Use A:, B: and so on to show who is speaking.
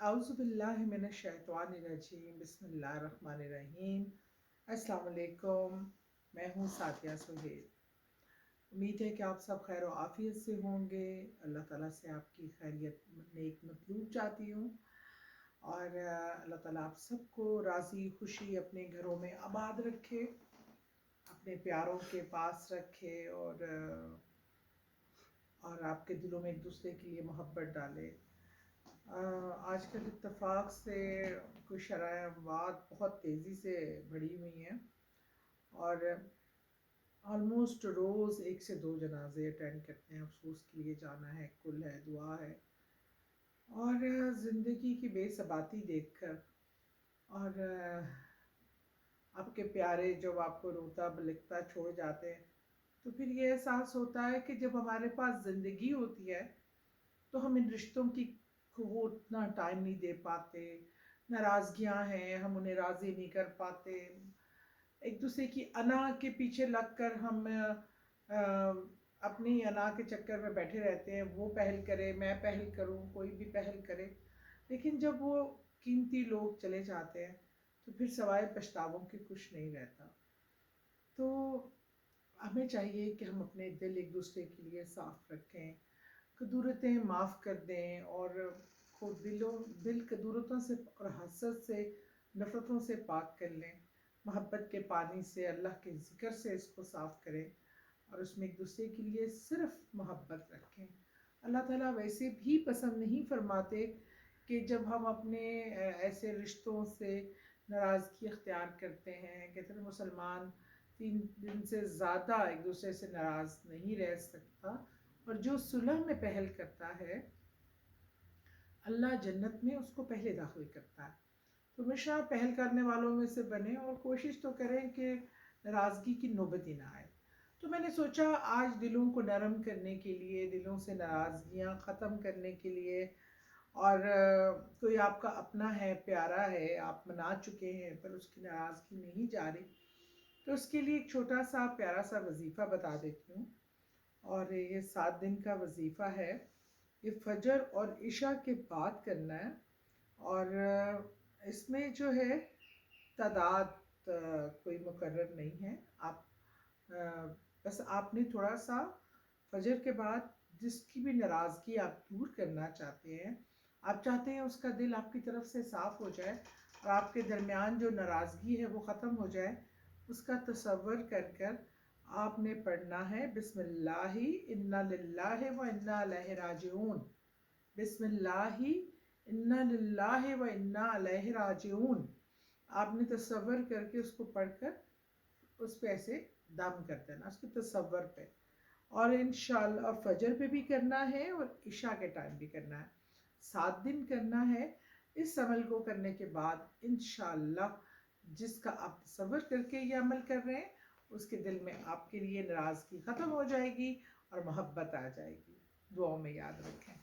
A: اعوذ باللہ من الشیطان الرجیم بسم اللہ الرحمن الرحیم۔ السلام علیکم، میں ہوں ساتیہ سہیل۔ امید ہے کہ آپ سب خیر و عافیت سے ہوں گے۔ اللہ تعالیٰ سے آپ کی خیریت نیک مطلوب چاہتی ہوں، اور اللہ تعالیٰ آپ سب کو راضی خوشی اپنے گھروں میں آباد رکھے، اپنے پیاروں کے پاس رکھے، اور آپ کے دلوں میں ایک دوسرے کے لیے محبت ڈالے۔ آج کل اتفاق سے کچھ شرائع اموات بہت تیزی سے بڑھی ہوئی ہیں، اور آلموسٹ روز 1 سے 2 جنازے اٹینڈ کرتے ہیں۔ افسوس کے لیے جانا ہے، کل ہے، دعا ہے، اور زندگی کی بے ثباتی دیکھ کر، اور آپ کے پیارے جب آپ کو روتا بلکتا چھوڑ جاتے ہیں، تو پھر یہ احساس ہوتا ہے کہ جب ہمارے پاس زندگی ہوتی ہے تو ہم ان رشتوں کو اتنا ٹائم نہیں دے پاتے، ناراضگیاں ہیں، ہم انہیں راضی نہیں کر پاتے، ایک دوسرے کی انا کے پیچھے لگ کر ہم اپنی انا کے چکر میں بیٹھے رہتے ہیں۔ وہ پہل کرے، میں پہل کروں، کوئی بھی پہل کرے، لیکن جب وہ قیمتی لوگ چلے جاتے ہیں تو پھر سوائے پچھتاووں کے کچھ نہیں رہتا۔ تو ہمیں چاہیے کہ ہم اپنے دل ایک دوسرے کے لیے صاف رکھیں، کدورتیں معاف کر دیں، اور خود دل کدورتوں سے اور حسد سے، نفرتوں سے پاک کر لیں، محبت کے پانی سے، اللہ کے ذکر سے اس کو صاف کریں، اور اس میں ایک دوسرے کے لیے صرف محبت رکھیں۔ اللہ تعالیٰ ویسے بھی پسند نہیں فرماتے کہ جب ہم اپنے ایسے رشتوں سے ناراضگی اختیار کرتے ہیں۔ کہتے ہیں مسلمان 3 دن سے زیادہ ایک دوسرے سے ناراض نہیں رہ سکتا، اور جو صلح میں پہل کرتا ہے اللہ جنت میں اس کو پہلے داخل کرتا ہے۔ تو ہمیشہ پہل کرنے والوں میں سے بنیں، اور کوشش تو کریں کہ ناراضگی کی نوبت ہی نہ آئے۔ تو میں نے سوچا آج دلوں کو نرم کرنے کے لیے، دلوں سے ناراضگیاں ختم کرنے کے لیے، اور کوئی آپ کا اپنا ہے، پیارا ہے، آپ منا چکے ہیں پر اس کی ناراضگی نہیں جا رہی، تو اس کے لیے ایک چھوٹا سا پیارا سا وظیفہ بتا دیتی ہوں۔ اور یہ 7 دن کا وظیفہ ہے، یہ فجر اور عشاء کے بعد کرنا ہے، اور اس میں جو ہے تعداد کوئی مقرر نہیں ہے۔ آپ بس آپ نے تھوڑا سا فجر کے بعد جس کی بھی ناراضگی آپ دور کرنا چاہتے ہیں، آپ چاہتے ہیں اس کا دل آپ کی طرف سے صاف ہو جائے، اور آپ کے درمیان جو ناراضگی ہے وہ ختم ہو جائے، اس کا تصور کر کر آپ نے پڑھنا ہے بسم اللہ انا للہ و انا الیہ راجعون، بسم اللہ انا للہ و انا الیہ راجعون۔ آپ نے تصور کر کے اس کو پڑھ کر اس پہ ایسے دم کر دینا، اس کے تصور پہ، اور انشاءاللہ فجر پہ بھی کرنا ہے اور عشاء کے ٹائم بھی کرنا ہے۔ 7 دن کرنا ہے۔ اس عمل کو کرنے کے بعد انشاءاللہ جس کا آپ تصور کر کے یہ عمل کر رہے ہیں، اس کے دل میں آپ کے لیے ناراضگی ختم ہو جائے گی اور محبت آ جائے گی۔ دعاؤں میں یاد رکھیں۔